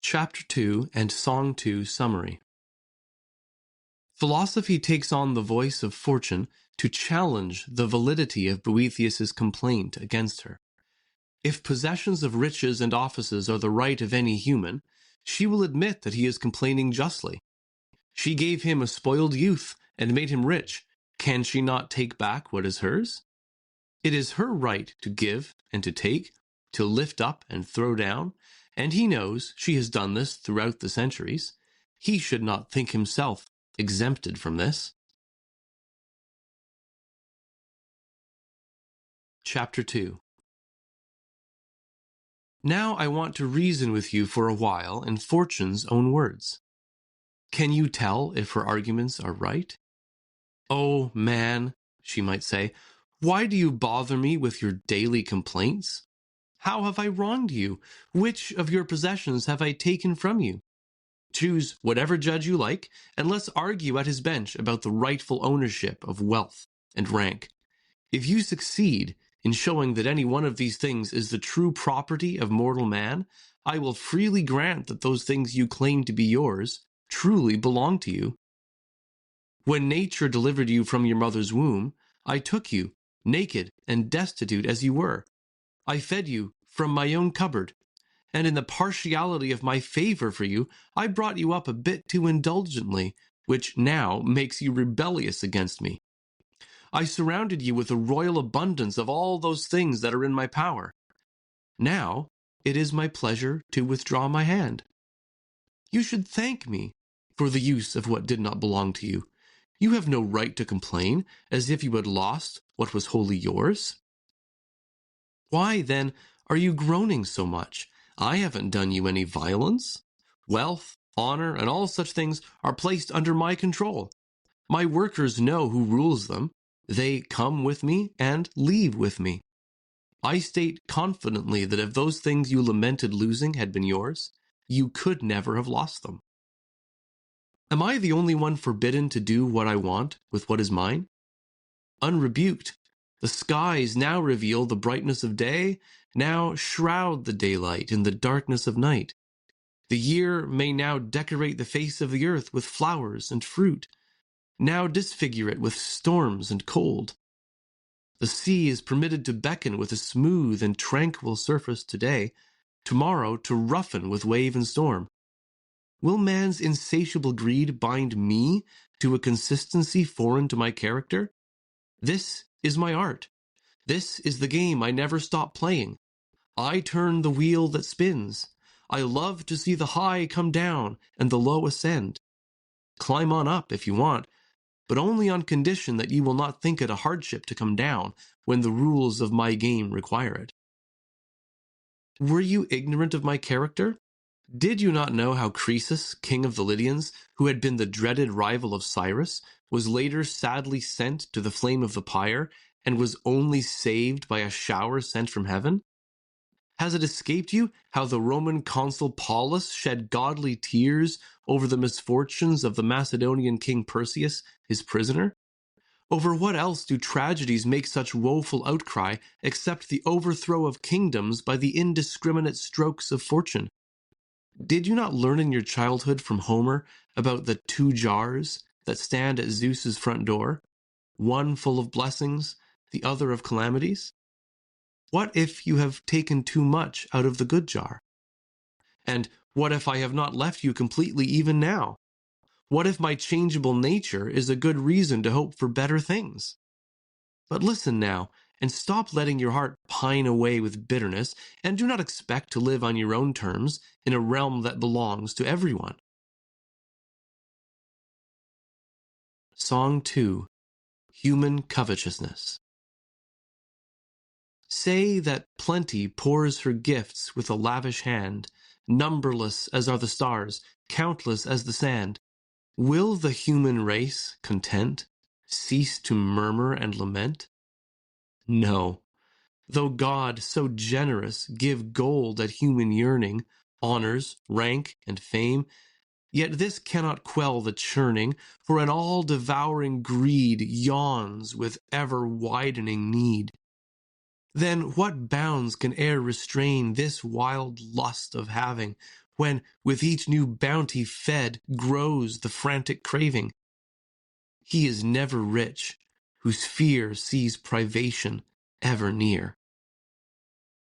Chapter 2 and Song 2 Summary. Philosophy takes on the voice of fortune to challenge the validity of Boethius's complaint against her. If possessions of riches and offices are the right of any human, she will admit that he is complaining justly. She gave him a spoiled youth and made him rich. Can she not take back what is hers? It is her right to give and to take, to lift up and throw down, and he knows she has done this throughout the centuries. He should not think himself exempted from this. Chapter 2. Now I want to reason with you for a while in Fortune's own words. Can you tell if her arguments are right? "Oh, man," she might say, "why do you bother me with your daily complaints? How have I wronged you? Which of your possessions have I taken from you? Choose whatever judge you like, and let's argue at his bench about the rightful ownership of wealth and rank. If you succeed in showing that any one of these things is the true property of mortal man, I will freely grant that those things you claim to be yours truly belong to you. When nature delivered you from your mother's womb, I took you, naked and destitute as you were. I fed you from my own cupboard, and in the partiality of my favor for you, I brought you up a bit too indulgently, which now makes you rebellious against me. I surrounded you with a royal abundance of all those things that are in my power. Now it is my pleasure to withdraw my hand. You should thank me for the use of what did not belong to you. You have no right to complain as if you had lost what was wholly yours. Why, then, are you groaning so much? I haven't done you any violence. Wealth, honor, and all such things are placed under my control. My workers know who rules them. They come with me and leave with me. I state confidently that if those things you lamented losing had been yours, you could never have lost them. Am I the only one forbidden to do what I want with what is mine? Unrebuked, the skies now reveal the brightness of day, now shroud the daylight in the darkness of night. The year may now decorate the face of the earth with flowers and fruit, now disfigure it with storms and cold. The sea is permitted to beckon with a smooth and tranquil surface today, tomorrow to roughen with wave and storm. Will man's insatiable greed bind me to a consistency foreign to my character? This is my art. This is the game I never stop playing. I turn the wheel that spins. I love to see the high come down and the low ascend. Climb on up if you want, but only on condition that you will not think it a hardship to come down when the rules of my game require it. Were you ignorant of my character? Did you not know how Croesus, king of the Lydians, who had been the dreaded rival of Cyrus, was later sadly sent to the flame of the pyre, and was only saved by a shower sent from heaven? Has it escaped you how the Roman consul Paulus shed godly tears over the misfortunes of the Macedonian king Perseus, his prisoner? Over what else do tragedies make such woeful outcry except the overthrow of kingdoms by the indiscriminate strokes of fortune? Did you not learn in your childhood from Homer about the 2 jars that stand at Zeus's front door, one full of blessings, the other of calamities? What if you have taken too much out of the good jar? And what if I have not left you completely even now? What if my changeable nature is a good reason to hope for better things? But listen now, and stop letting your heart pine away with bitterness, and do not expect to live on your own terms in a realm that belongs to everyone. Song 2. Human Covetousness. Say that plenty pours her gifts with a lavish hand, numberless as are the stars, countless as the sand. Will the human race, content, cease to murmur and lament? No. Though God, so generous, give gold at human yearning, honors, rank, and fame, yet this cannot quell the churning, for an all-devouring greed yawns with ever-widening need. Then what bounds can e'er restrain this wild lust of having, when, with each new bounty fed, grows the frantic craving. He is never rich, whose fear sees privation ever near.